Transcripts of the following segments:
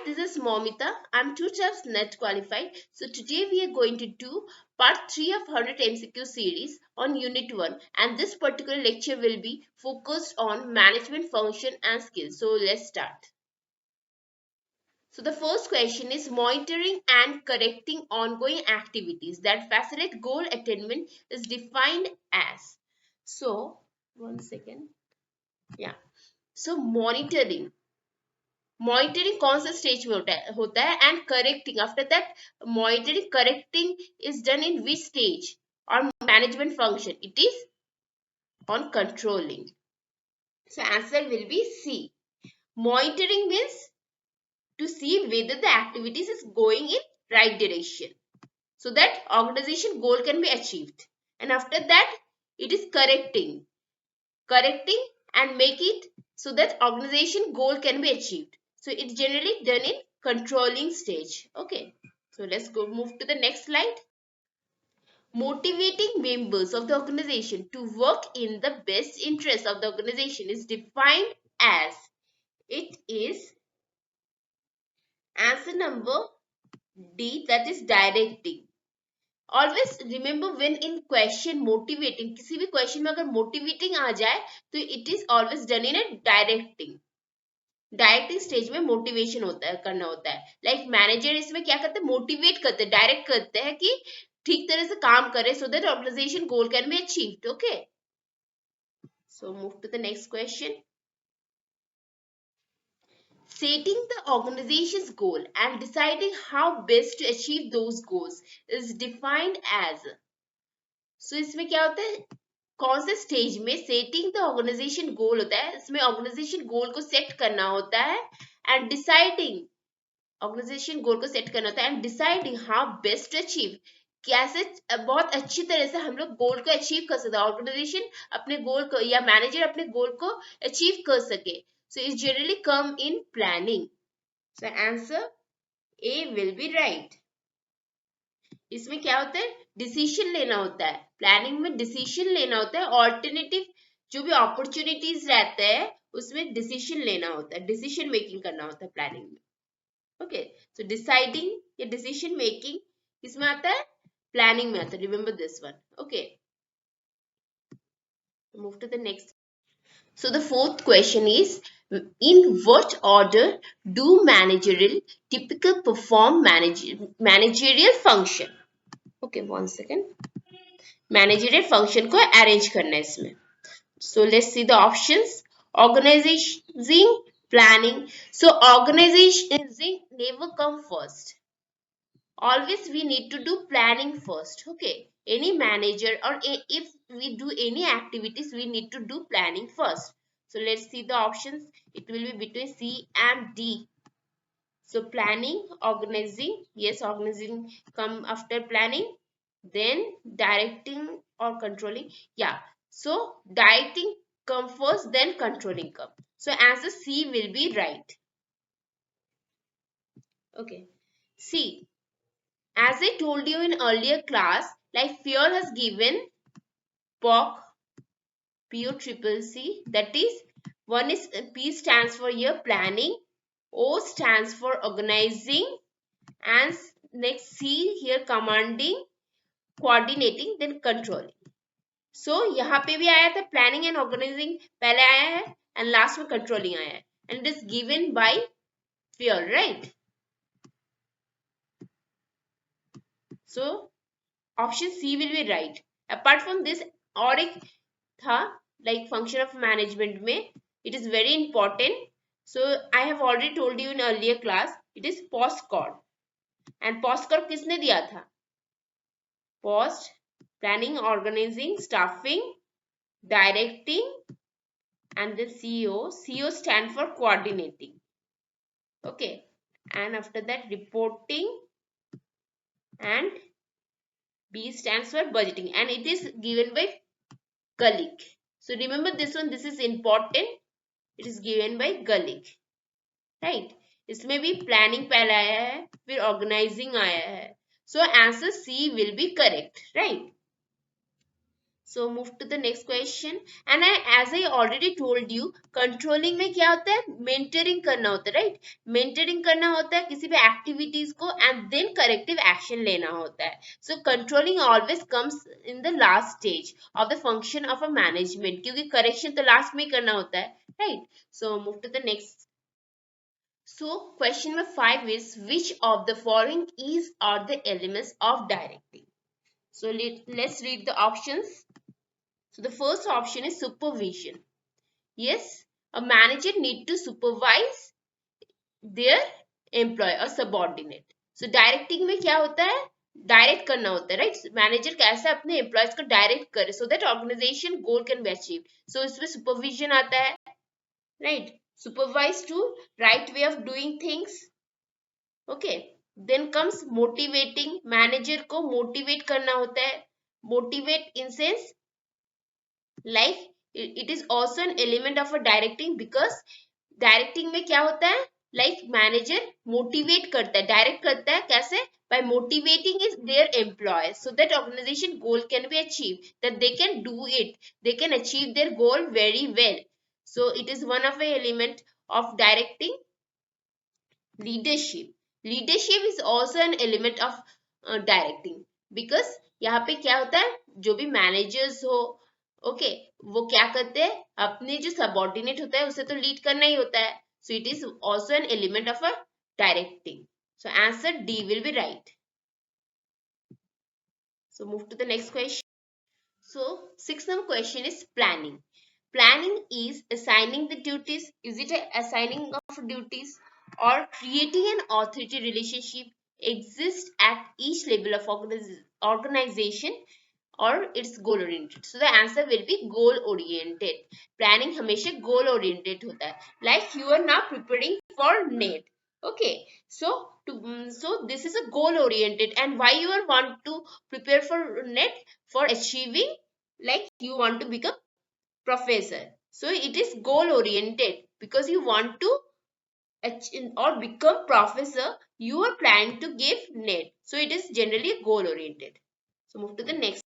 this is Momita. I'm 2 times NET qualified. So today we are going to do part 3 of 100 MCQ series on Unit 1, and this particular lecture will be focused on management function and skills. So let's start. So the first question is monitoring and correcting ongoing activities that facilitate goal attainment is defined as. So one second. Yeah. So monitoring कौन सा stage में होता है and correcting after that monitoring correcting is done in which stage और management function it is on controlling so answer will be C monitoring means to see whether the activities is going in right direction so that organization goal can be achieved, and after that it is correcting and make it so that organization goal can be achieved. So it's generally done in controlling stage. Okay, so let's go move to the next slide. Motivating members of the organization to work in the best interest of the organization is defined as. It is answer number D, that is directing. Always remember when in question motivating, किसी भी question में अगर motivating आ जाए तो it is always done in a directing stage में motivation होता है, करना होता है. लाइक मैनेजर इसमें क्या करते हैं, मोटिवेट करते हैं, डायरेक्ट करते हैं कि ठीक तरह से काम करे so that organisation goal can be achieved. Okay, so move to the next question. Setting the organization's goal and deciding how best to achieve those goals is defined as. So इसमें क्या होता है, कौन से स्टेज में setting the organisation गोल होता है, इसमें ऑर्गेनाइजेशन गोल को सेट करना होता है एंड डिसाइडिंग ऑर्गेनाइजेशन गोल को सेट करना होता है and deciding how best to achieve, कैसे बहुत अच्छी तरह से हम लोग गोल को अचीव कर सकते हैं, ऑर्गेनाइजेशन अपने गोल को या मैनेजर अपने गोल को अचीव कर सके. So it generally come in planning. So answer A will be right. इसमें क्या होता है, डिसीजन लेना होता है. प्लानिंग में डिसीजन लेना होता है, ऑल्टरनेटिव जो भी अपॉर्चुनिटीज रहते हैं उसमें डिसीजन लेना होता है, डिसीजन मेकिंग करना होता है प्लानिंग में. ओके, सो डिसाइडिंग या डिसीजन मेकिंग किसमें आता है, प्लानिंग में आता है. Remember this one. Okay, move to the next. So the fourth question is, in what order do managerial typical perform managerial function? Okay, one second. Managerial function को arrange करना है इसमें. So let's see the options. Organizing, planning. So organizing never come first. Always we need to do planning first. Okay, any manager or if we do any activities we need to do planning first. So let's see the options. It will be between C and D. So planning, organizing, yes, organizing come after planning, then directing or controlling. Yeah, so directing come first, then controlling come. So answer C will be right. Okay, C. As I told you in earlier class, like Fior has given POC, POCCC, that is, one is P stands for here planning, O stands for organizing, and next C here commanding, coordinating, then controlling. So यहाँ पे भी आया था planning and organizing पहले आया है and last में controlling आया है, and it is given by Fior, right? So option C will be right. Apart from this और एक था like function of management में, it is very important. So I have already told you in earlier class, it is POSCOD. And POSCOD किसने दिया था? Post, planning, organizing, staffing, directing, and the CO. CO stand for coordinating. Okay, and after that reporting, and B stands for budgeting, and it is given by Gullick. So remember this one, this is important. It is given by Gullick, right? इसमें भी planning पहले आया है, फिर organizing आया है. So answer C will be correct, right? So move to the next question. And as I already told you, controlling में क्या होता है? Mentoring करना होता है, right? Mentoring करना होता है किसी भी activities को and then corrective action लेना होता है. So controlling always comes in the last stage of the function of a management क्योंकि correction तो last में ही करना होता है, right? So move to the next. So question number 5 is which of the following is are the elements of directing? So let's read the options. So the first option is supervision. Yes, a manager need to supervise their employee or subordinate. So directing में क्या होता है? Direct करना होता है, right? Manager कैसे अपने employees को डायरेक्ट करे so that organisation goal can be achieve. So इसमें सुपरविजन आता है, right? Supervise to right way of doing things. Okay, then comes motivating. Manager को मोटिवेट करना होता है. Motivate in sense like it is also an element of a directing because directing में क्या होता है? like manager motivate करता है, direct करता है कैसे? by motivating their employees so that organization goal can be achieved, that they can do it, they can achieve their goal very well. So it is one of the element of directing. Leadership. Leadership is also an element of directing because यहाँ पे क्या होता है? जो भी managers हो, okay, वो क्या करते हैं? अपने जो सबऑर्डिनेट होता है उसे तो लीड करना ही होता है. So it is also an element of a directing. So answer D will be right. So move to the next question. So 6th number question is planning. Planning is assigning the duties. Is it a assigning of duties or creating an authority relationship exists at each level of organization or it's goal oriented? So the answer will be goal oriented. Planning हमेशा goal oriented होता है. Like you are now preparing for NET. Okay, so this is a goal oriented. And why you are want to prepare for NET? For achieving, like you want to become professor. So it is goal oriented because you want to or become professor. You are planning to give NET. So it is generally goal oriented. So move to the next.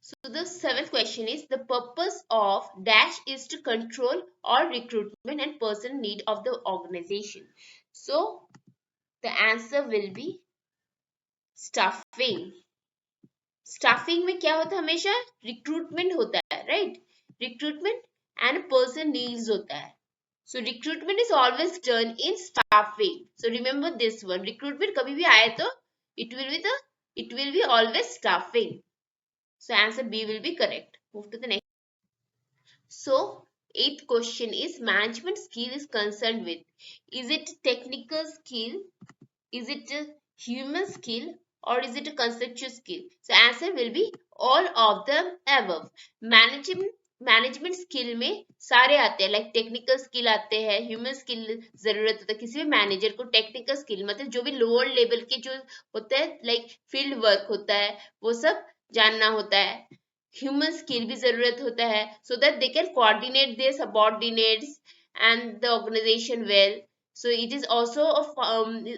So the 7th question is the purpose of dash is to control all recruitment and person need of the organization. So the answer will be staffing. Staffing में क्या होता है? हमेशा recruitment होता है, right? Recruitment and person needs होता है. So recruitment is always done in staffing. So remember this one. Recruitment कभी भी आए तो it will be always staffing. So answer B will be correct. Move to the next. So 8th question is management skill is concerned with. Is it technical skill? Is it a human skill? Or is it a conceptual skill? So answer will be all of the above. Management skill में सारे आते हैं, like technical skill आते हैं, human skill जरूरत होता है किसी भी मैनेजर को. टेक्निकल स्किल मतलब जो भी लोअर लेवल के जो होता है, लाइक फील्ड वर्क होता है, वो सब जानना होता है. ह्यूमन स्किल भी जरूरत होता है so that they can coordinate their subordinates and the organization well. So it is also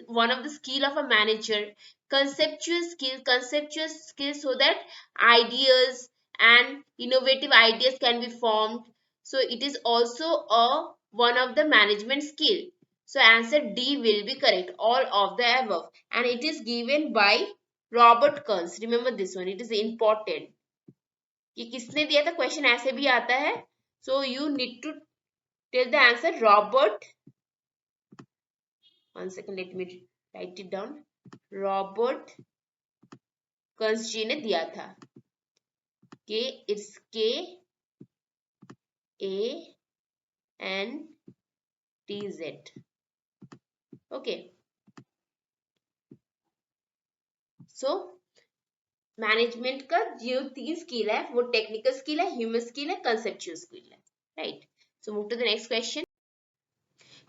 one of the skill of a manager. Conceptual skill so that ideas and innovative ideas can be formed. So it is also one of the management skill. So answer D will be correct, all of the above. And it is given by Robert Kantz. Remember this one, it is important. कि किसने दिया था? Question ऐसे भी आता है. So you need to tell the answer. Robert, one second, let me write it down. Robert Kantz जी ने दिया था कि it's K-A-N-T-Z. Okay. So management का जो 3 स्किल है वो टेक्निकल स्किल है, ह्यूमन स्किल है, कंसेप्चुअल स्किल है, right? So move to the next question.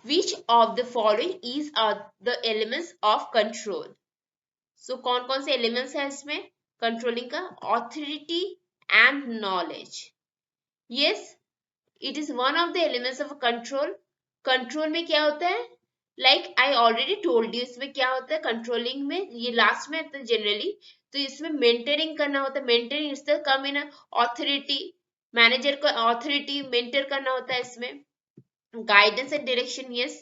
Which of the following is the elements of control? So कौन कौन से elements है इसमें कंट्रोलिंग का? Authority and knowledge. Yes, it is one of the elements of control. Control में क्या होता है? Like I already told you, इसमें क्या होता है कंट्रोलिंग में? ये लास्ट में जनरली तो इसमें मेंटरिंग करना होता है. Mentoring is the come in authority. Manager को ऑथोरिटी मेंटर करना होता है इसमें. Guidance and direction, yes,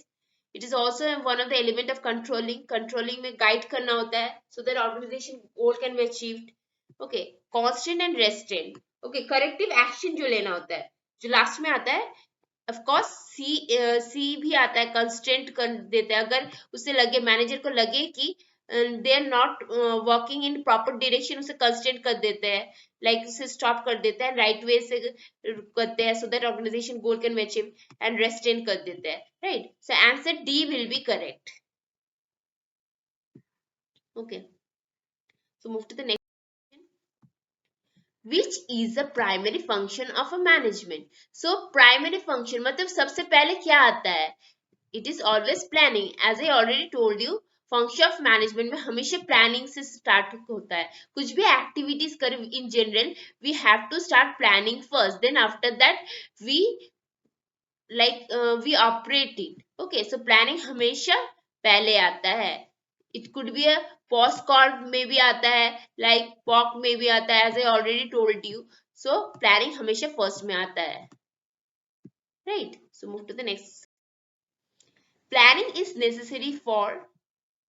it is also one of the element of controlling. Controlling में गाइड करना होता है so that organisation goal can be achieved. Okay, constant and restraint. Okay, corrective action जो लेना होता है जो लास्ट में आता है. ऑफ कोर्स सी भी आता है, कंस्टेंट कर देता है. अगर उसे लगे, मैनेजर को लगे कि they are not working in proper direction, उसे कंस्टेंट कर देते हैं, लाइक उसे स्टॉप कर देता है, राइट वे से करते हैं so that organisation goal can be achieve, and restrain कर देते हैं. Right, so answer D will be correct. Okay, so move to the next. Which is the primary function of a management? So primary function मतलब सबसे पहले क्या आता है? It is always planning. As I already told you, function of management में हमेशा planning से start होता है. कुछ भी activities करें in general, we have to start planning first. Then after that we we operate it. Okay, so planning हमेशा पहले आता है. It could be a postcard में भी आता है, like POC में भी आता है, as I already told you. So planning हमेशा first में आता है. Right, so move to the next. Planning is necessary for,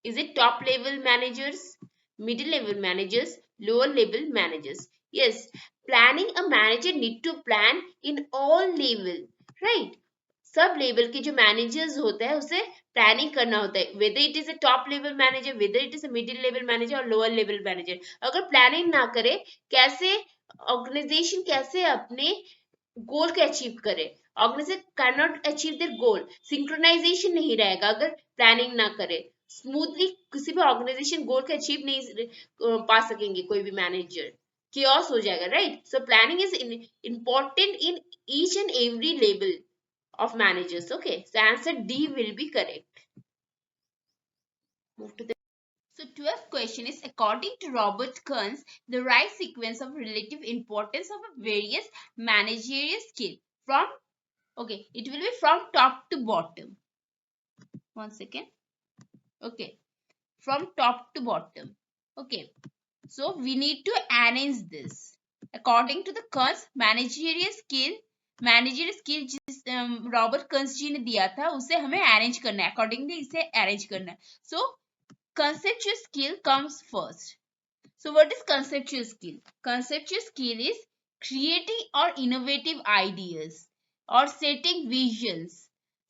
is it top level managers, middle level managers, lower level managers? Yes, planning, a manager need to plan in all level, right? Sub level के जो managers होते हैं उसे planning करना होता है, whether it is a top level manager, whether it is a middle level manager और lower level manager. अगर प्लानिंग ना करे, कैसे ऑर्गेनाइजेशन कैसे अपने गोल को अचीव करे? Organization can not achieve their goal. Synchronization नहीं रहेगा अगर प्लानिंग ना करे. स्मूथली किसी भी ऑर्गेनाइजेशन गोल को अचीव नहीं पा सकेंगे कोई भी मैनेजर. chaos हो जाएगा, right? So planning is important in each and every level of managers. Okay, so answer D will be correct. Move to the So 12th question is, according to Robert Kantz, the right sequence of relative importance of a various managerial skill from, okay, it will be from top to bottom. One second. Okay, from top to bottom. Okay, so we need to arrange this according to the Kantz managerial skill जिस Robert Kans जी ने दिया था उसे हमें arrange करना है, accordingly इसे arrange करना है. सो conceptual skill comes first. So what is conceptual skill? Conceptual skill is creating or innovative ideas or setting visions.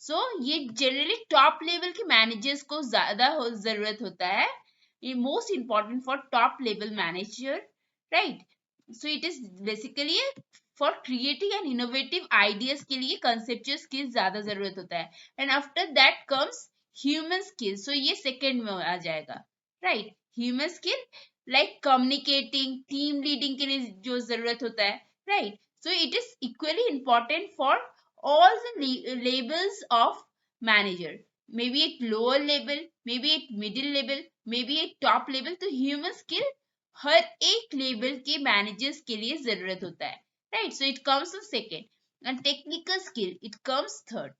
So ये generally top level के managers को ज़्यादा ज़रूरत होता है. ये most important for top level manager, right? So it is basically for creating and innovative ideas के लिए conceptual skill ज़्यादा ज़रूरत होता है. And after that comes human skill. So ये second में आ जाएगा, right? Human skill like communicating, team leading के लिए जो जरूरत होता है, right? So it is equally important for all the labels of manager. Maybe at lower level, maybe at middle level, maybe at top level. तो human skill हर एक level के managers के लिए जरूरत होता है, right? So it comes on second. And technical skill, it comes third.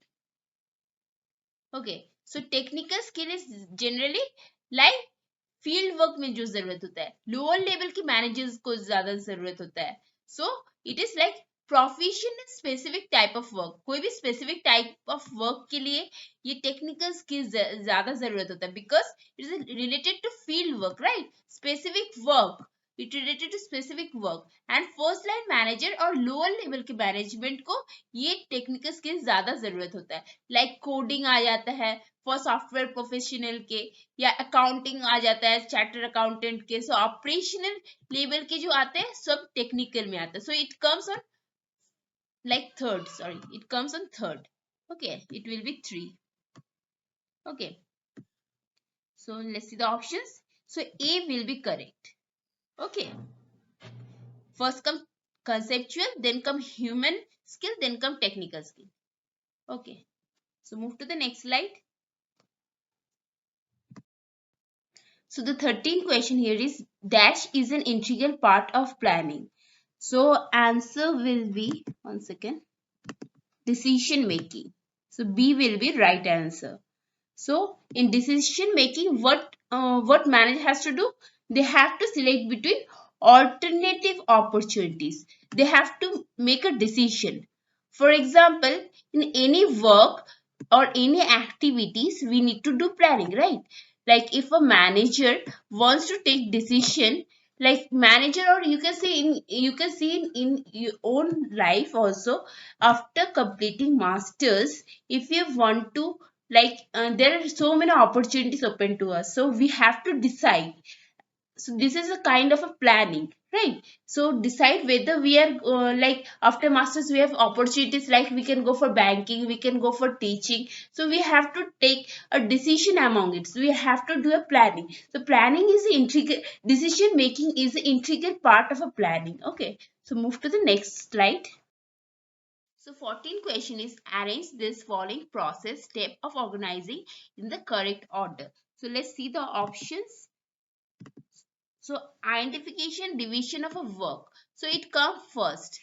Okay, so technical skill is generally like field work में जो जरूरत होता है, लोअर लेवल के मैनेजर्स को ज्यादा जरूरत होता है. So it is like proficient in specific type of work. कोई भी स्पेसिफिक टाइप ऑफ वर्क के लिए ये टेक्निकल स्किल्स ज्यादा जरूरत होता है, because it is related to field work, right? Specific work, it related to specific work. And first line manager और लोअर लेवल के मैनेजमेंट को ये टेक्निकल स्किल्स ज्यादा जरूरत होता है. लाइक कोडिंग आ जाता है फॉर सॉफ्टवेयर प्रोफेशनल के, या अकाउंटिंग आ जाता है चार्टर्ड अकाउंटेंट के. सो ऑपरेशनल लेवल के जो आते हैं सब टेक्निकल में आता है. So it comes on like third, sorry, it comes on third. Okay, it will be 3. Okay, so let's see the options. So A will be correct. Okay, first come conceptual, then come human skill, then come technical skill. Okay, so move to the next slide. So the 13th question here is, dash is an integral part of planning. So answer will be, one second, decision making. So B will be right answer. So in decision making, what manager has to do? they have to select between alternative opportunities. They have to make a decision. For example, in any work or any activities, we need to do planning, right? Like if a manager wants to take decision, like manager, or you can see in your own life also, after completing masters, if you want to, like there are so many opportunities open to us, so we have to decide. So this is a kind of a planning, right? So decide whether we are like after masters we have opportunities, like we can go for banking, we can go for teaching. So we have to take a decision among it, so we have to do a planning. So planning is the integral, decision making is the integral part of a planning. Okay, so move to the next slide. So 14th question is, arrange this following process step of organizing in the correct order. So let's see the options. So identification, division of a work. So it comes first.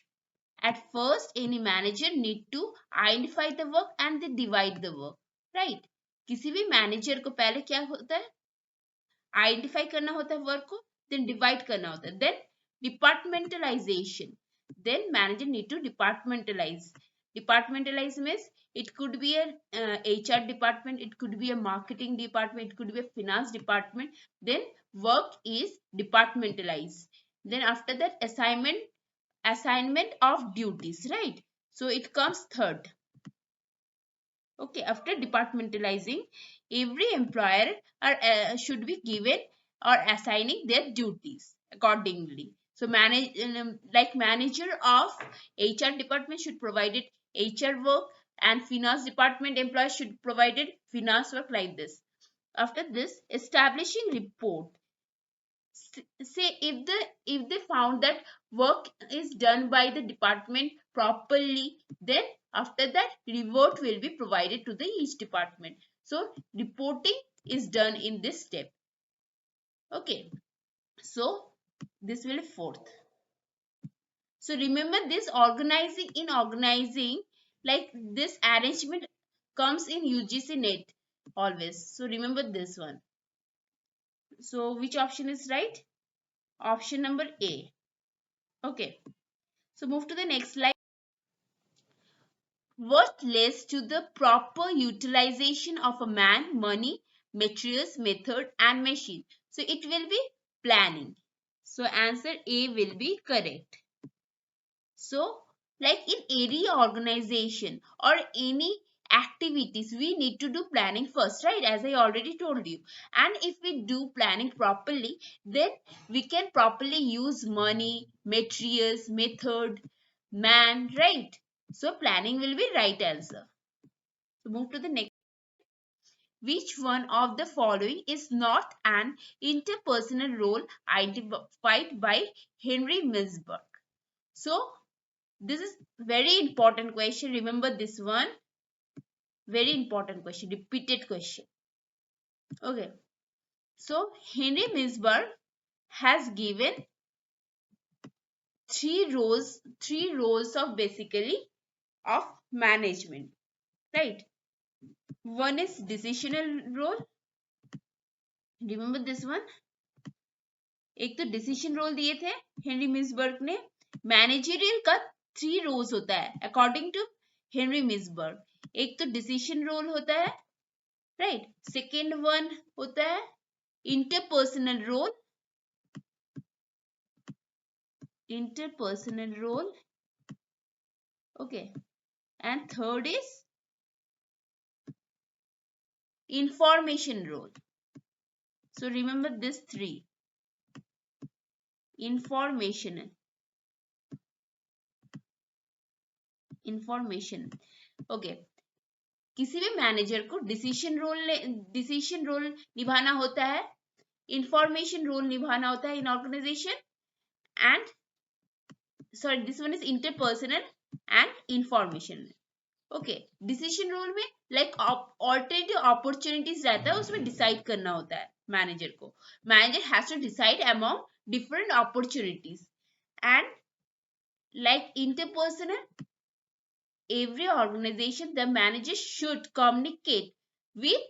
At first, any manager need to identify the work and they divide the work, right? किसी भी manager को पहले क्या होता है, identify करना होता है वर्क को, देन डिवाइड करना होता है, then departmentalization, then manager need to departmentalize. Departmentalize means it could be a HR department, it could be a marketing department, it could be a finance department. Then work is departmentalized. Then after that, assignment of duties, right? So it comes third. Okay, after departmentalizing, every employer should be given or assigning their duties accordingly. So like manager of HR department should provide it HR work, and finance department employee should provide it finance work, like this. After this, establishing report. Say if they found that work is done by the department properly, then after that reward will be provided to the each department. So reporting is done in this step. Okay, so this will be fourth. So remember this, organizing like this arrangement comes in UGC NET always. So remember this one. So which option is right? Option number A. Okay, so move to the next slide. What leads to the proper utilization of a man, money, materials, method and machine? So it will be planning. So answer A will be correct. So like in any organization or any activities, we need to do planning first, right? As I already told you. And if we do planning properly, then we can properly use money, materials, method, man, right? So planning will be right answer. So move to the next. Which one of the following is not an interpersonal role identified by Henry Mintzberg? So this is very important question. Remember this one. Very important question. Repeated question. Okay. So Henry Mintzberg has given three roles of basically of management. Right. One is decisional role. Remember this one. एक तो decision role दिए थे Henry मिन्सबर्ग ने. Managerial का 3 roles होता है according to Henry मिन्सबर्ग. एक तो डिसीजन रोल होता है, राइट. सेकेंड वन होता है interpersonal role, okay. And third is information role. So remember this 3. information. Okay. किसी भी मैनेजर को डिसीजन रोल निभाना होता है, इंफॉर्मेशन रोल निभाना होता है in organisation, and sorry this one is interpersonal and information. Okay. Decision role में लाइक ऑल्टरनेटिव अपॉर्चुनिटीज रहता है, उसमें डिसाइड करना होता है मैनेजर को. Manager has to decide among different opportunities. And like interpersonal, every organization, the manager should communicate with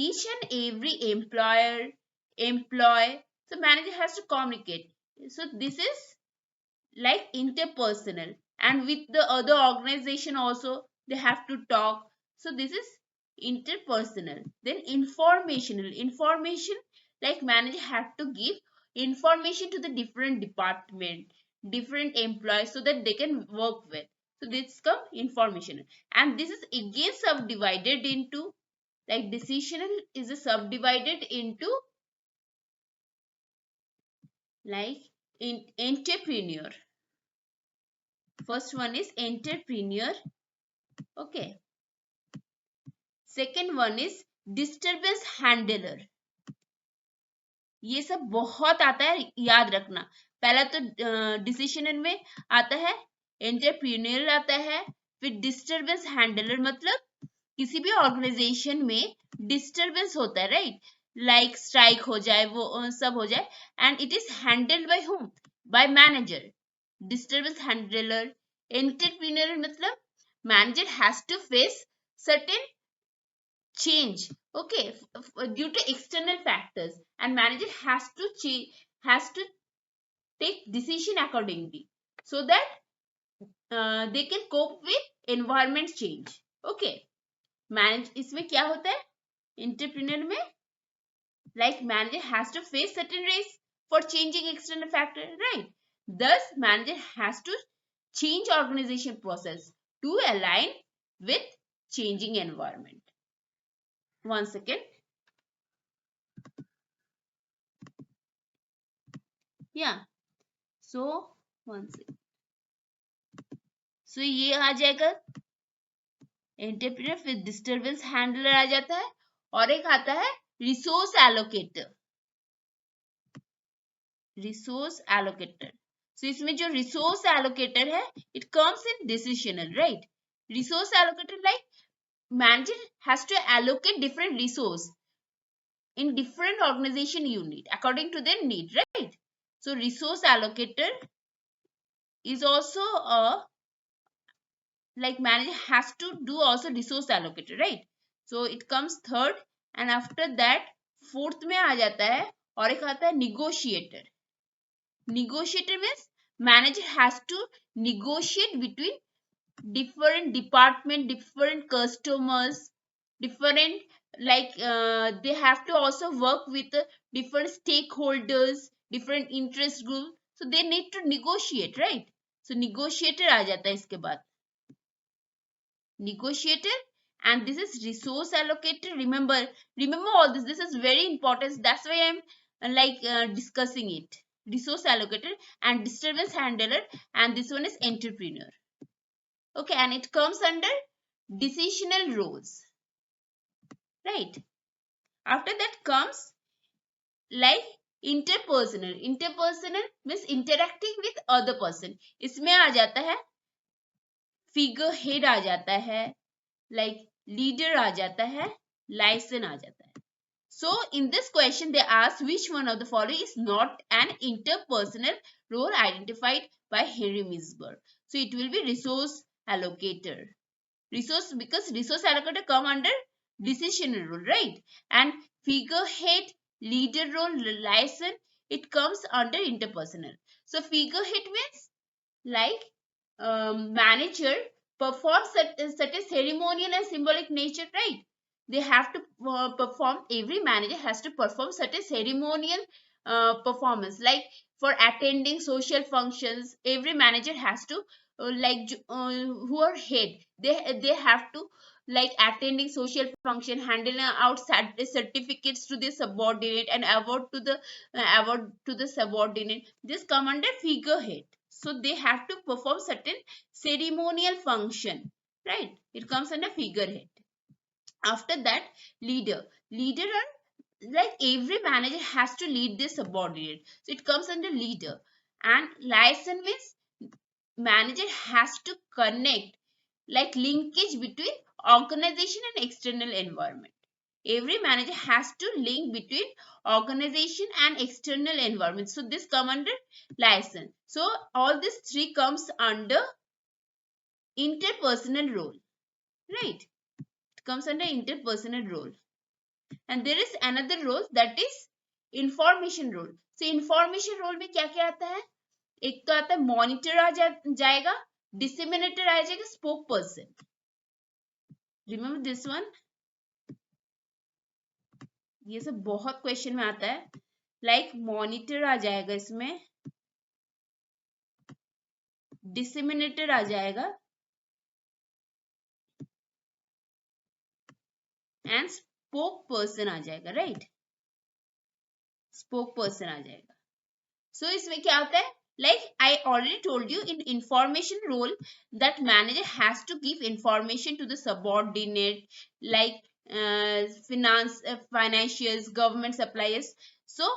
each and every employee, So manager has to communicate. So this is like interpersonal, and with the other organization also they have to talk. So this is interpersonal. Then information, like manager have to give information to the different department, different employees, so that they can work with. So this come information, and this is again subdivided into, like decisional is a subdivided into like in entrepreneur. First one is entrepreneur. Okay. Second one is disturbance handler. ये सब बहुत आता है, याद रखना. पहला तो decision में आता है, एंटरप्रेन्योर आता है, फिर डिस्टरबेंस हैंडलर मतलब किसी भी ऑर्गेनाइजेशन में डिस्टरबेंस होता है, राइट, लाइक स्ट्राइक हो जाए, वो सब हो जाए, and it is handled by whom, by manager. Disturbance handler. Entrepreneur मतलब manager has to face certain change, okay, due to external factors, and manager has to take decision accordingly, so that they can cope with environment change. Okay. manage इसमें क्या होता है entrepreneur में, like manager has to face certain risks for changing external factor, right? Thus manager has to change organization process to align with changing environment. One second. Yeah. So one second. So ये आ जाएगा entrepreneur, फिर disturbance handler आ जाता है, और एक आता है resource allocator. Resource allocator. So इसमें जो रिसोर्स एलोकेटर है, it comes in decisional, right. Resource allocator like manager has to allocate different resource in different organization unit according to their need, right? So resource allocator is also a, like manager has to do also resource allocator, right? So it comes third, and after that fourth में आ जाता है और एक आता है negotiator. Negotiator means manager has to negotiate between different department, different customers, different, like they have to also work with different stakeholders, different interest group, so they need to negotiate, right? So negotiator आ जाता है इसके बाद, negotiator. And this is resource allocator. Remember all this is very important, that's why I'm discussing it. Resource allocator and disturbance handler, and this one is entrepreneur. Okay, and it comes under decisional roles, right? After that comes like interpersonal. Interpersonal means interacting with other person. इसमें आ जाता है figure head आ जाता है, like leader आ जाता है, license आ जाता है. So in this question they ask which one of the following is not an interpersonal role identified by Henry Mintzberg. So it will be resource allocator. Resource, because resource allocator come under decision role, right? And figurehead, leader role, license, it comes under interpersonal. So figurehead means like manager performs such a ceremonial and symbolic nature, right? They have to perform, every manager has to perform such a ceremonial performance, like for attending social functions. Every manager has to who are head, they have to like attending social function, handing out certificates to the subordinate, and award to the subordinate. This come under figurehead. So they have to perform certain ceremonial function, right? It comes under figurehead. After that, leader. Leader are like every manager has to lead this subordinate, so it comes under leader. And license means manager has to connect, like linkage between organization and external environment. Every manager has to link between organization and external environment, so this come under license. So all these three comes under interpersonal role, right? It comes under interpersonal role. And there is another role, that is information role. So information role में क्या क्या आता है? एक तो आता है monitor आ जाएगा, डिसेमिनेटर आ जाएगा, spoke person. Remember this one. ये सब बहुत क्वेश्चन में आता है. लाइक मॉनिटर आ जाएगा, इसमें डिसेमिनेटर आ जाएगा एंड स्पोक पर्सन आ जाएगा. राइट, स्पोक पर्सन आ जाएगा. सो इसमें क्या होता है? Like I already told you, in information role, that manager has to give information to the subordinate, like financials, government suppliers. So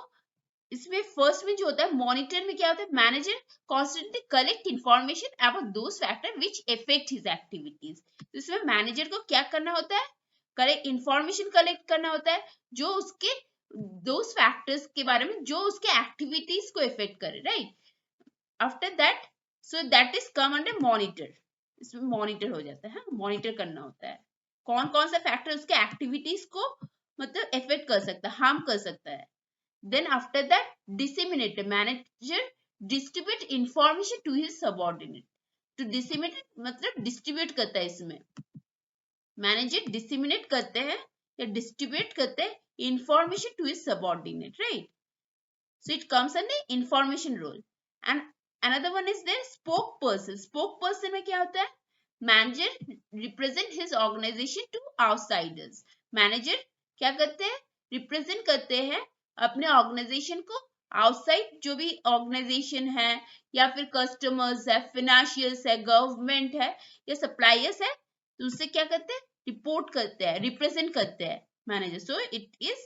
इसमें फर्स्ट में जो होता है मॉनिटर में क्या होता है? Manager constantly collect information about those factor which affect his activities. तो इसमें मैनेजर को क्या करना होता है? करेक्ट इंफॉर्मेशन कलेक्ट करना होता है जो उसके दोज फैक्टर्स के बारे में जो उसके एक्टिविटीज को इफेक्ट करे. Right, after that, so that is come under monitor. इसमें मॉनिटर हो जाता है, मॉनिटर करना होता है कौन कौन सा फैक्टर उसके एक्टिविटीज को मतलब इफेक्ट कर सकता है, हार्म कर सकता है. Then after that, disseminate. Manager distribute information to his subordinate. To disseminate मतलब distribute करता है. इसमें manager disseminate करते हैं या distribute करते हैं information to his subordinate. Right? So it comes under information role. And another one is there spoke person. Spoke person में क्या होता है? Manager represent his organization to outsiders. Manager क्या करते हैं? Represent करते हैं अपने ऑर्गेनाइजेशन को आउटसाइड जो भी ऑर्गेनाइजेशन है या फिर कस्टमर्स है, फाइनेंशियल्स है, गवर्नमेंट है या सप्लायर्स है, तो उससे क्या करते हैं? रिपोर्ट करते हैं, रिप्रेजेंट करते हैं manager. So it is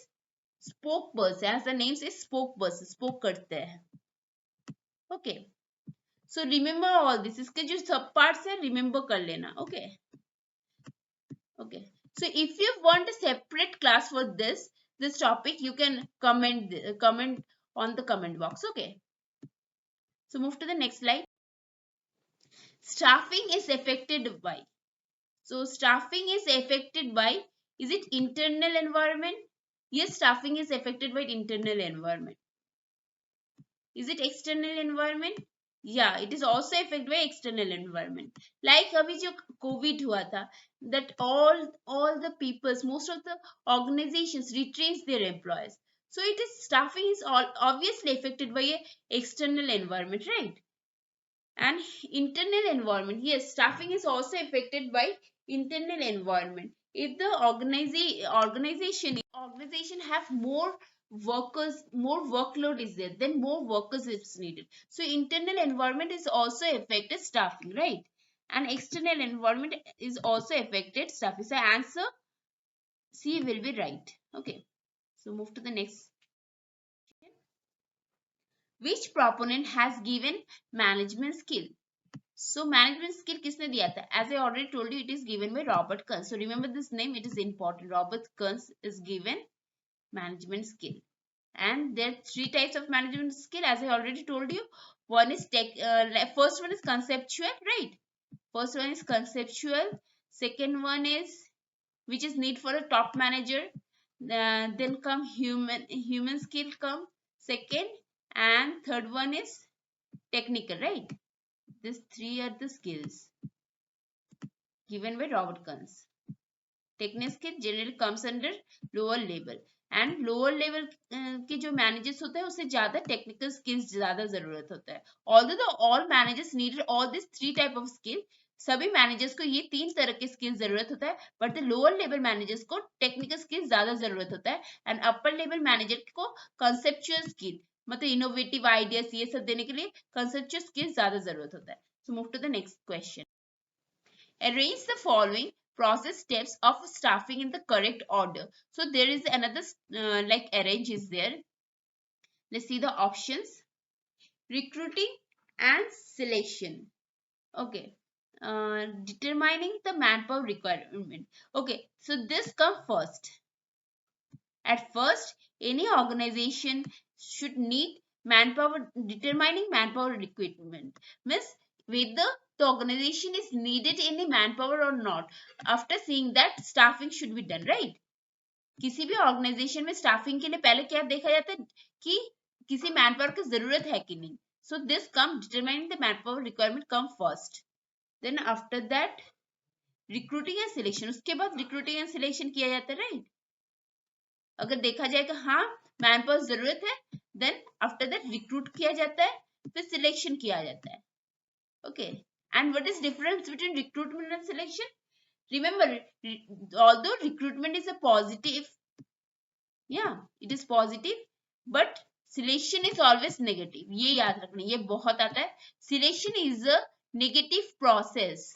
spoke person, as the name से स्पोक पर्सन, स्पोक करते हैं. Okay, so remember all this. इसके जो सब पार्ट्स है रिमेम्बर कर लेना. Okay okay, so if you want a separate class for this topic, you can comment on the comment box. Okay, so move to the next slide. Staffing is affected by. So staffing is affected by, is it internal environment? Yes, staffing is affected by internal environment. Is it external environment? Yeah, it is also affected by external environment. Like अभी जो COVID हुआ था, that all the peoples, most of the organizations retrains their employees. So it is staffing is all obviously affected by a external environment, right? And internal environment, yes, staffing is also affected by internal environment. If the organization have more workers, more workload is there, then more workers is needed. So internal environment is also affected staffing, right? And external environment is also affected staffing. So answer C will be right. Okay, so move to the next. Which proponent has given management skill? So management skill किसने दिया था? As I already told you, it is given by Robert Kantz. So remember this name, it is important. Robert Kantz is given management skill. And there are three types of management skill, as I already told you. One is first one is conceptual, right? First one is conceptual. Second one is which is need for a top manager. Then come human skill come second, and third one is technical, right? These three are the skills given by Robert Kantz. Technical skill generally comes under lower level, and lower level के जो managers होते हैं उससे ज़्यादा technical skills ज़्यादा ज़रूरत होता है. Although all managers needed all these three type of skill, सभी managers को ये तीन तरह के skills ज़रूरत होता है, but the lower level managers को technical skills ज़्यादा ज़रूरत होता है, and upper level manager को conceptual skill मतलब innovative ideas ये सब देने के लिए conceptual skills ज़्यादा ज़रूरत होता है. So move to the next question. Arrange the following process steps of staffing in the correct order. So there is another like arrange is there. Let's see the options. Recruiting and selection. Okay. Determining the manpower requirement. Okay, so this comes first. At first, any organization should need manpower, determining manpower requirement. Means whether the organization is needed any manpower or not. After seeing that, staffing should be done, right? किसी भी organisation में staffing के लिए पहले क्या देखा जाता है कि किसी मैन पावर की जरूरत है कि नहीं. So this come determining the manpower requirement come first. Then after that recruiting and selection. उसके बाद recruiting and selection किया जाता है, right? अगर देखा जाए कि हाँ मैन पावर जरूरत है, then after that recruit किया जाता है, फिर selection किया जाता है. Okay. And what is difference between recruitment and selection? Remember, although recruitment is a positive, yeah, it is positive, but selection is always negative. ये याद रखना, ये बहुत आता है. Selection is a negative process.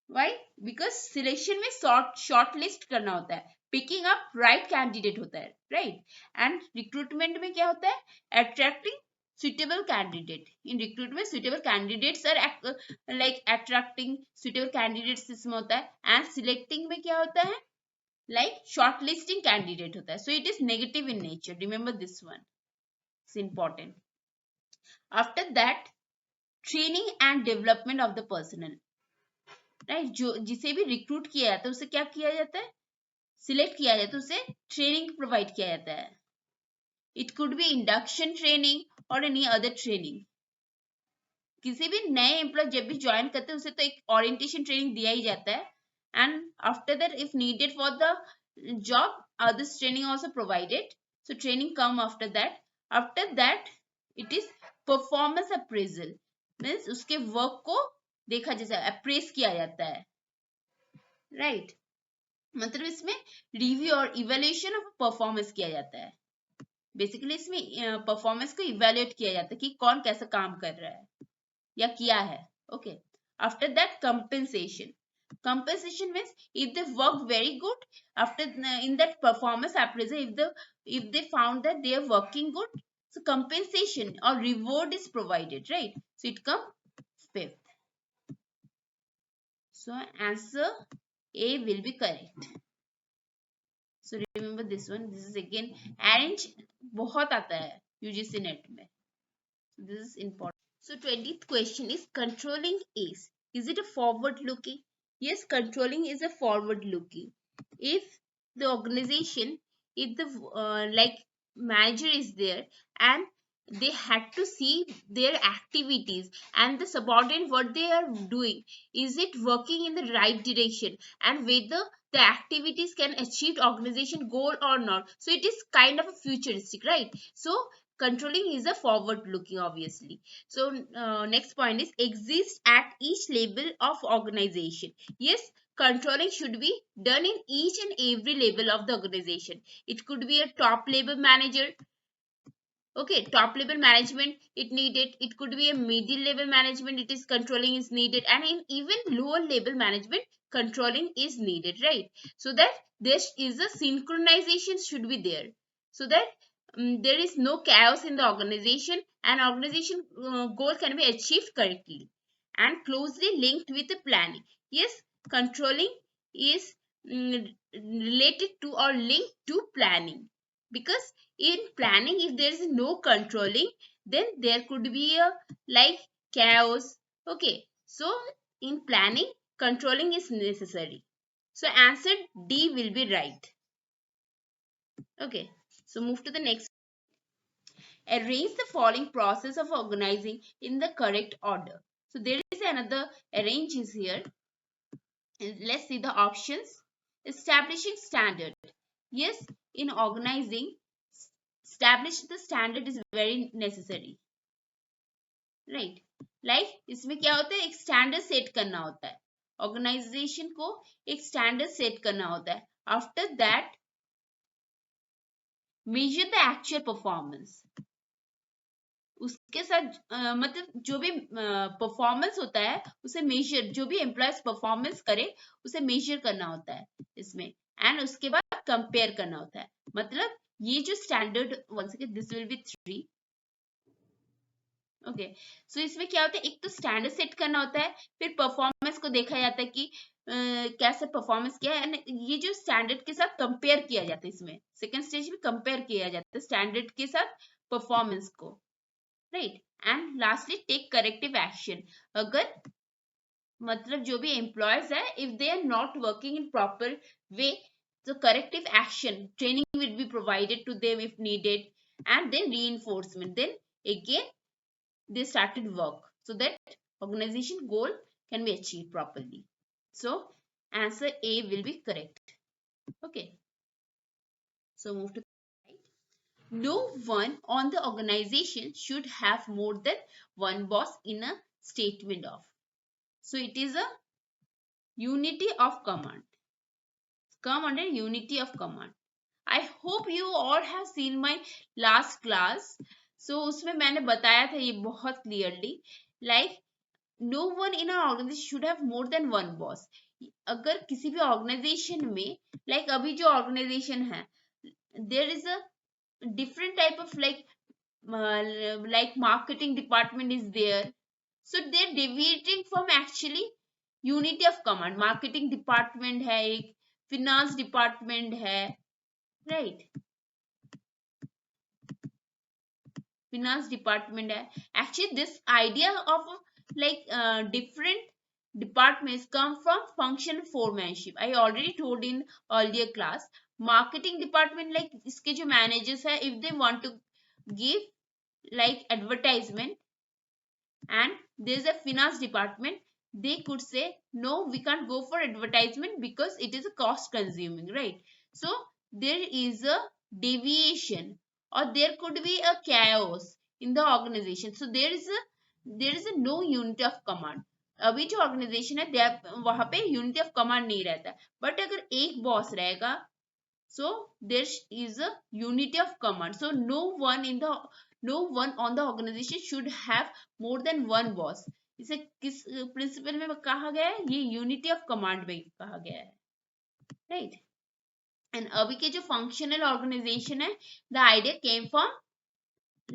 Why? Because selection में short list करना होता है, picking up right candidate होता है, right? And recruitment में क्या होता है? Attracting suitable candidate. In recruitment suitable candidates are like attracting suitable candidates इसमें होता है. And selecting में क्या होता है? Like shortlisting candidate होता है. So it is negative in nature. Remember this one. It's important. After that, training and development of the personnel. Right? जो जिसे भी recruit किया जाता है उसे क्या किया जाता है? Select किया जाता है, उसे training provide किया जाता है. It could be induction training or any other training. किसी भी नए एम्प्लॉय जब भी ज्वाइन करते हैं उसे तो एक ओरिएंटेशन ट्रेनिंग दिया ही जाता है. And after that, if needed for the job, this training also provided. So training come after that. After that, it is performance appraisal. Means उसके work को देखा जाता है, appraise किया जाता है, right? मतलब इसमें review और evaluation of performance किया जाता है. Basically इसमें performance को evaluate किया जाता है कि कौन कैसा काम कर रहा है या किया है. Okay. After that, compensation. Compensation means if they work very good, after in that performance appraisal, if they found that they are working good, so compensation or reward is provided, right? So it comes fifth. So answer A will be correct. So remember this one. This is again arrange बहुत आता है UGC NET में. So this is important. So 20th question is controlling is it a forward looking? Yes, controlling is a forward looking. If the organization, if the like manager is there and they had to see their activities and the subordinate what they are doing, is it working in the right direction and whether the activities can achieve organization goal or not. So it is kind of a futuristic, right? So controlling is a forward looking, obviously. So next point is exist at each level of organization. Yes, controlling should be done in each and every level of the organization. It could be a top level manager. Okay, top level management it needed. It could be a middle level management. It is controlling is needed, and in even lower level management controlling is needed, right? So that there is a synchronization should be there, so that there is no chaos in the organization and organization goal can be achieved correctly and closely linked with the planning. Yes, controlling is related to or linked to planning, because in planning if there is no controlling then there could be a like chaos. Okay, so in planning controlling is necessary. So answer D will be right. Okay, so move to the next. Arrange the following process of organizing in the correct order. So there is another arrange is here. Let's see the options. Establishing standard. Yes, in organizing, establish the standard is very necessary. Right? Like इसमें क्या होता है, एक standard set करना होता है, organisation को एक स्टैंडर्ड सेट करना होता है. After that measure the actual performance. उसके साथ मतलब जो भी परफॉर्मेंस होता है उसे मेजर, जो भी एम्प्लॉयज परफॉर्मेंस करे उसे मेजर करना होता है इसमें, एंड उसके बाद कंपेयर करना होता है. मतलब ये जो standard one second this will be 3. Okay, so इसमें क्या होता है, एक तो स्टैंडर्ड सेट करना होता है, फिर परफॉर्मेंस को देखा जाता है कि कैसे परफॉर्मेंस किया है, एंड ये जो स्टैंडर्ड के साथ कंपेयर किया जाता है, इसमें सेकंड स्टेज में कंपेयर किया जाता है स्टैंडर्ड के साथ परफॉर्मेंस को, right. And lastly take corrective action. अगर मतलब जो भी एम्प्लॉयज है if they are not working in proper way, so corrective action training will be provided to them if needed, and then reinforcement. Then again they started work so that organization goal can be achieved properly. So answer A will be correct. Okay. So move to right. No one on the organization should have more than one boss in a statement of. So it is a unity of command. Come under unity of command. I hope you all have seen my last class. So उसमें मैंने बताया था ये बहुत clearly. Like no one in an organization should have more than one boss. अगर किसी भी organization में like अभी जो organization है there is a different type of like marketing department is there, so they're deviating from actually unity of command. Marketing department है एक, finance department है, right? Finance department है. Actually this idea of like different departments come from function foremanship. I already told in earlier class. Marketing department like इसके जो managers है, if they want to give like advertisement and there's a finance department, they could say no, we can't go for advertisement because it is a cost consuming, right? So there is a deviation or there could be a chaos in the organization. So there is a no unity of command. अभी जो organisation है वहां पे unity of command नहीं रहता, but अगर एक boss रहेगा so there is a unity of command. So no one on the organization should have more than one boss. इसे किस प्रिंसिपल में कहा गया है? ये यूनिटी ऑफ कमांड में कहा गया है, राइट? एंड अभी के जो फंक्शनल ऑर्गेनाइजेशन है, the idea came from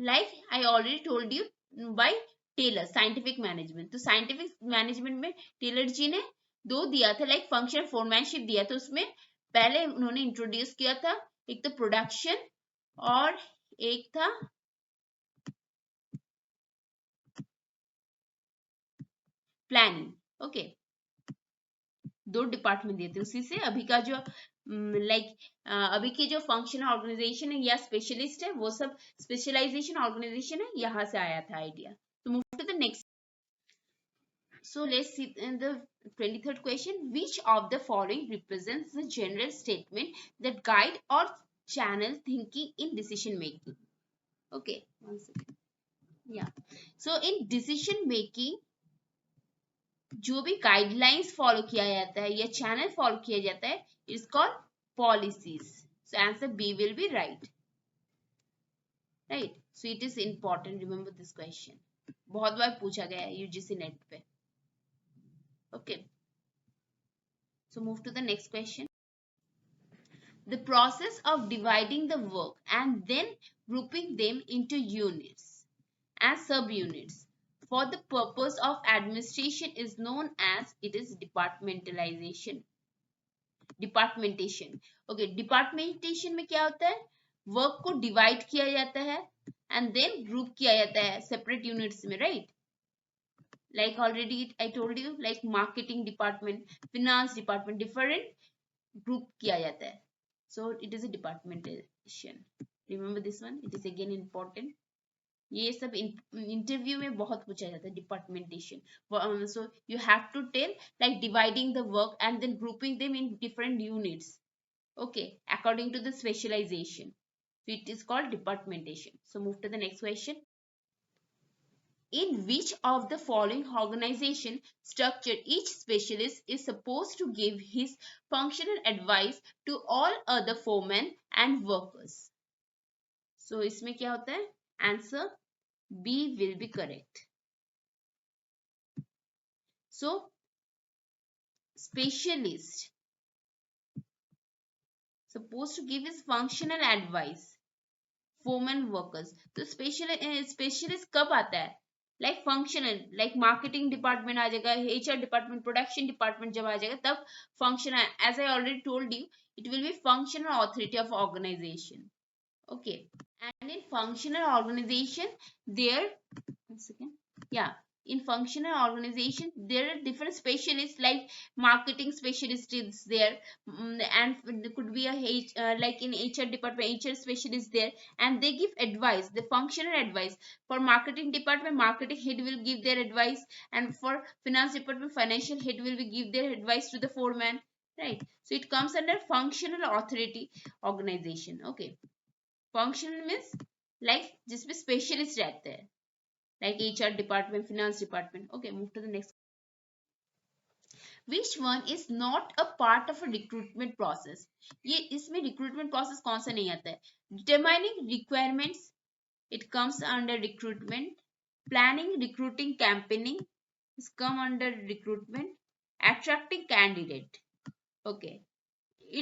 like I already told you by Taylor, scientific management. तो साइंटिफिक मैनेजमेंट में टेलर जी ने दो दिया था, लाइक फंक्शन फोरमैनशिप दिया था. उसमें पहले उन्होंने इंट्रोड्यूस किया था, एक तो प्रोडक्शन और एक था प्लानिंग. ओके, दो डिपार्टमेंट दिए थे. उसी से अभी का जो अभी के जो फंक्शनल ऑर्गेनाइजेशन है या स्पेशलिस्ट है, वो सब स्पेशलाइजेशन ऑर्गेनाइजेशन है, यहाँ से आया था आइडिया. तो move to the next. So let's see in the 23rd question. Which of the following represents the general statement that guide or channel thinking in decision making? Okay, one second. Yeah. So in decision making, जो भी guidelines follow किया जाता है या channel follow किया जाता है, is called policies. So answer B will be right. Right. So it is important. Remember this question. बहुत बार पूछा गया है UGC NET पे. Okay. So move to the next question. The process of dividing the work and then grouping them into units and subunits for the purpose of administration is known as it is departmentalization. Departmentation. Okay, departmentation में क्या होता है? Work को divide किया जाता है and then group किया जाता है separate units में, right? Like already I told you, like marketing department, finance department, different group किया जाता है. So it is a departmentation. Remember this one, it is again important. ये सब इंटरव्यू में बहुत पूछा जाता है departmentation. So you have to tell like dividing the work and then grouping them in different units, okay, according to the specialization. So it is called departmentation. So move to the next question. In which of the following organization structure each specialist is supposed to give his functional advice to all other foremen and workers? So इसमें क्या होता है? Answer B will be correct. So specialist supposed to give his functional advice foreman workers. तो specialist कब आता है? Like functional, like marketing department आ जाएगा, HR department, production department जब आ जाएगा तब functional. As I already told you, it will be functional authority of organization. Okay, and in functional organization there, one second, yeah, in functional organization there are different specialists, like marketing specialist is there, and there could be a like in HR department HR specialist there, and they give advice, the functional advice. For marketing department, marketing head will give their advice, and for finance department, financial head will give their advice to the foreman, right? So it comes under functional authority organization. Okay, functional means like जिसमें specialist रहते हैं, like HR department, finance department. Okay, move to the next. Which one is not a part of a recruitment process? ये इसमें recruitment process कौन सा नहीं आता है? Determining requirements, it comes under recruitment. Planning, recruiting, campaigning is come under recruitment. Attracting candidate. Okay,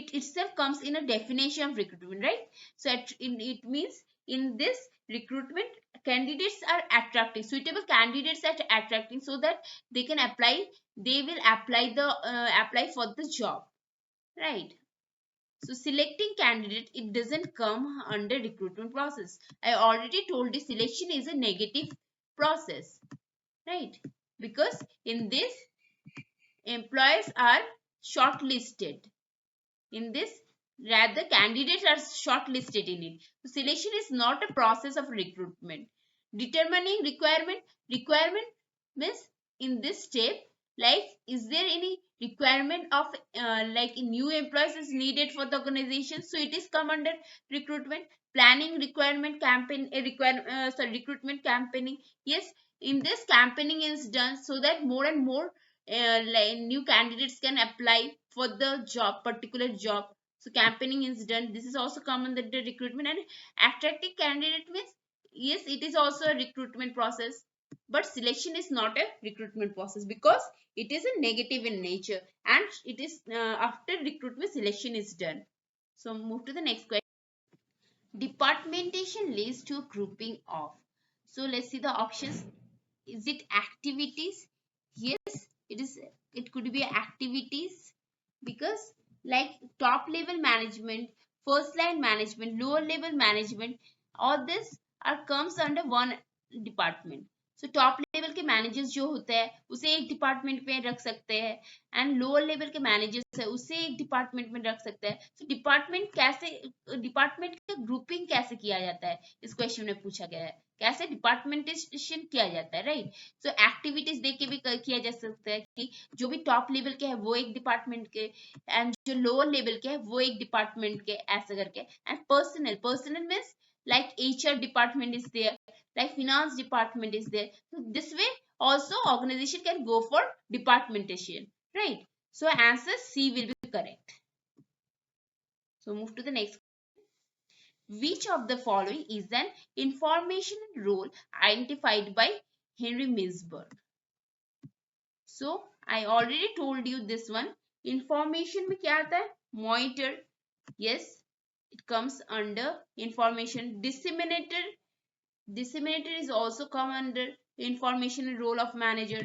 it itself comes in a definition of recruitment, right? So it means in this recruitment, candidates are attracting, suitable candidates are attracting so that they can apply, they will apply for the job, right? So selecting candidate, it doesn't come under recruitment process. I already told you selection is a negative process, right? Because in this, employees are shortlisted. In this, rather candidates are shortlisted in it. So selection is not a process of recruitment. Determining requirement means in this step, like is there any requirement of like new employees is needed for the organization, so it is come under recruitment. Planning, requirement, campaign, recruitment campaigning. Yes, in this campaigning is done so that more and more like new candidates can apply for the job, particular job. So campaigning is done. This is also come under the recruitment. And attracting candidate means, yes, it is also a recruitment process, but selection is not a recruitment process because it is a negative in nature, and it is after recruitment selection is done. So move to the next question. Departmentation leads to grouping of. So let's see the options. Is it activities? Yes, it is. It could be activities, because like top level management, first line management, lower level management, all this are comes under one department. So top level के managers जो होते हैं उसे एक department पे रख सकते हैं, and lower level के managers है उसे एक department में रख सकते हैं. So department कैसे, department का grouping कैसे किया जाता है, इस question में पूछा गया है. कैसे डिपार्टमेंटेशन किया जाता है, राइट? सो एक्टिविटीज देख के भी किया जा सकता है कि जो भी टॉप लेवल के है वो एक डिपार्टमेंट के, एंड जो लोअर लेवल के है वो एक डिपार्टमेंट के, ऐसा करके. And personal means like HR department is there, like finance department is there. So this way also organization can go for departmentation, right? So answer C will be correct. So move to the next. Which of the following is an informational role identified by Henry Mintzberg? So I already told you this one. Information में क्या आता है? Monitor. Yes, it comes under information. Disseminator is also come under information role of manager,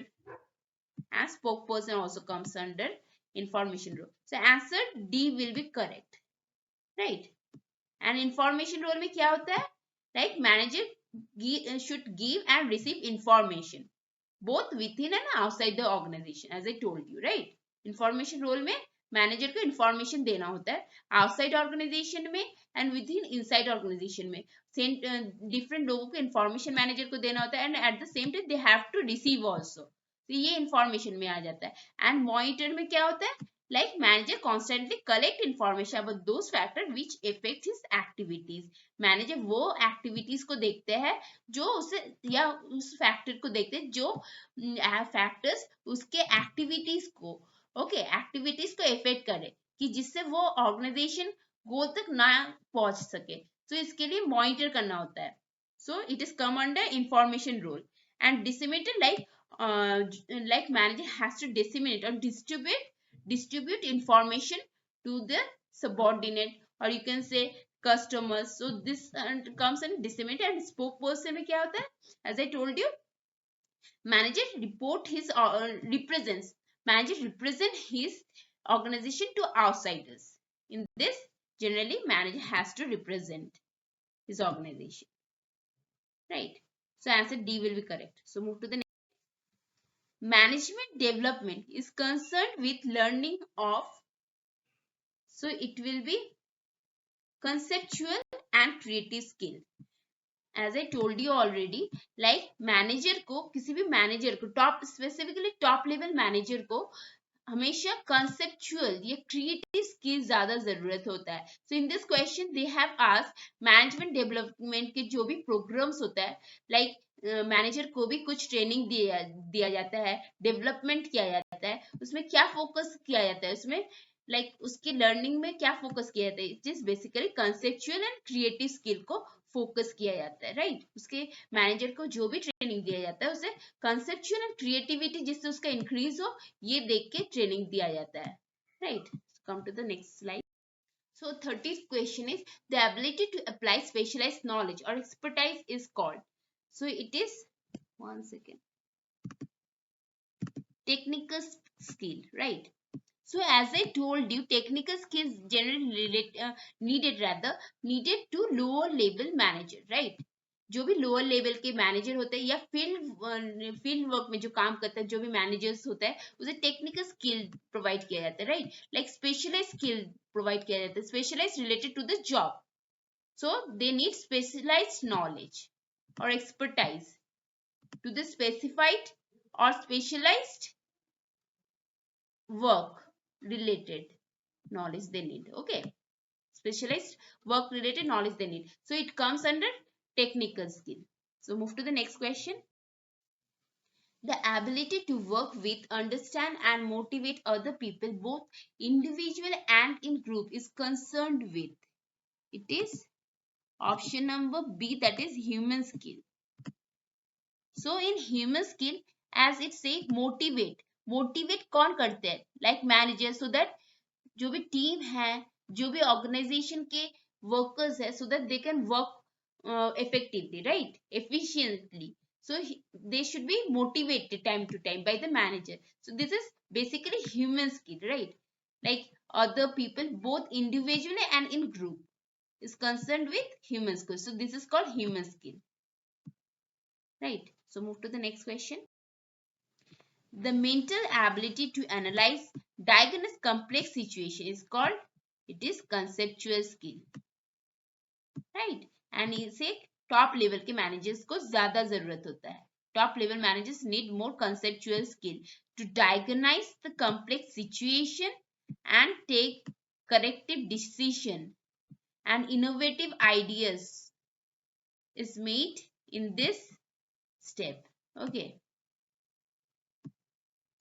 and spokesperson also comes under information role. So answer D will be correct, right? And information role में क्या होता है? Like manager should give and receive information both within and outside the organization, as I told you, right? Information role में manager को information देना होता है outside organization में and within inside organization में. डिफरेंट लोगों को इंफॉर्मेशन मैनेजर को देना होता है, and at the same time they have to receive also. तो ये इंफॉर्मेशन में आ जाता है. एंड मॉनिटर में क्या होता है? Like manager constantly collect information about those factors which affect his activities. Manager वो एक्टिविटीज को देखते हैं जो उसे, या उस फैक्टर को देखते हैं जो फैक्टर्स उसके एक्टिविटीज को, ओके, एक्टिविटीज को इफेक्ट करे कि जिससे वो ऑर्गेनाइजेशन गोल तक ना पहुंच सके. तो इसके लिए मॉनिटर करना होता है. So it is come under information role. And disseminator like manager has to disseminate or distribute information to the subordinate, or you can say customers. So this comes in disseminate. And spokesperson में क्या होता है? As I told you, manager represent his organization to outsiders. In this, generally manager has to represent his organization, right? So answer D will be correct. So move to the next. management development is concerned with learning of, so it will be conceptual and creative skill. As I told you already, like manager को, किसी भी manager को, top specifically top level manager को हमेशा conceptual या creative skill ज्यादा जरूरत होता है. So in this question they have asked management development के जो भी प्रोग्राम्स होता है, लाइक मैनेजर को भी कुछ ट्रेनिंग दिया जाता है, डेवलपमेंट किया जाता है, उसमें क्या फोकस किया जाता है, उसमें उसकी लर्निंग में क्या फोकस किया जाता है. It is basically conceptual and creative skill को फोकस किया जाता है, राइट. उसके मैनेजर को जो भी ट्रेनिंग दिया जाता है उसे कंसेप्चुअल एंड क्रिएटिविटी जिससे उसका इंक्रीज हो ये देख के ट्रेनिंग दिया जाता है, right. Come to the next slide. So 30th question is the ability to apply specialized knowledge or expertise is called. So it is, one second, technical skill, right. So as I told you, technical skills generally needed to lower level manager, right. जो भी lower level के manager होते हैं या field work में जो काम करता है, जो भी मैनेजर्स होता है उसे टेक्निकल स्किल प्रोवाइड किया जाता है, राइट. स्पेशलाइज स्किल प्रोवाइड किया जाता है, specialize related to the job. So they need specialize knowledge और एक्सपर्टाइज टू द स्पेसिफाइड और specialized work related knowledge they need. Okay, specialized work related knowledge they need, so it comes under technical skill. So move to the next question. The ability to work with, understand and motivate other people both individual and in group is concerned with. It is option number B, that is human skill. So in human skill, as it say, motivate कौन करते हैं, like manager, so that जो भी team है, जो भी organisation के workers है, so that they can work effectively, right, efficiently. So they should be motivated time to time by the manager. So this is basically human skill, right, like other people both individually and in group is concerned with human skill. So this is called human skill, right. So move to the next question. The mental ability to analyze, diagnose complex situation is called, it is conceptual skill, right. And इसे top level के managers को ज्यादा जरूरत होता है. Top level managers need more conceptual skill to diagnose the complex situation and take corrective decision, and innovative ideas is made in this step. Okay.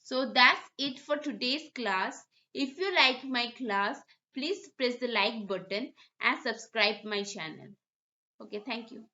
So that's it for today's class. If you like my class, please press the like button and subscribe my channel. Okay, thank you.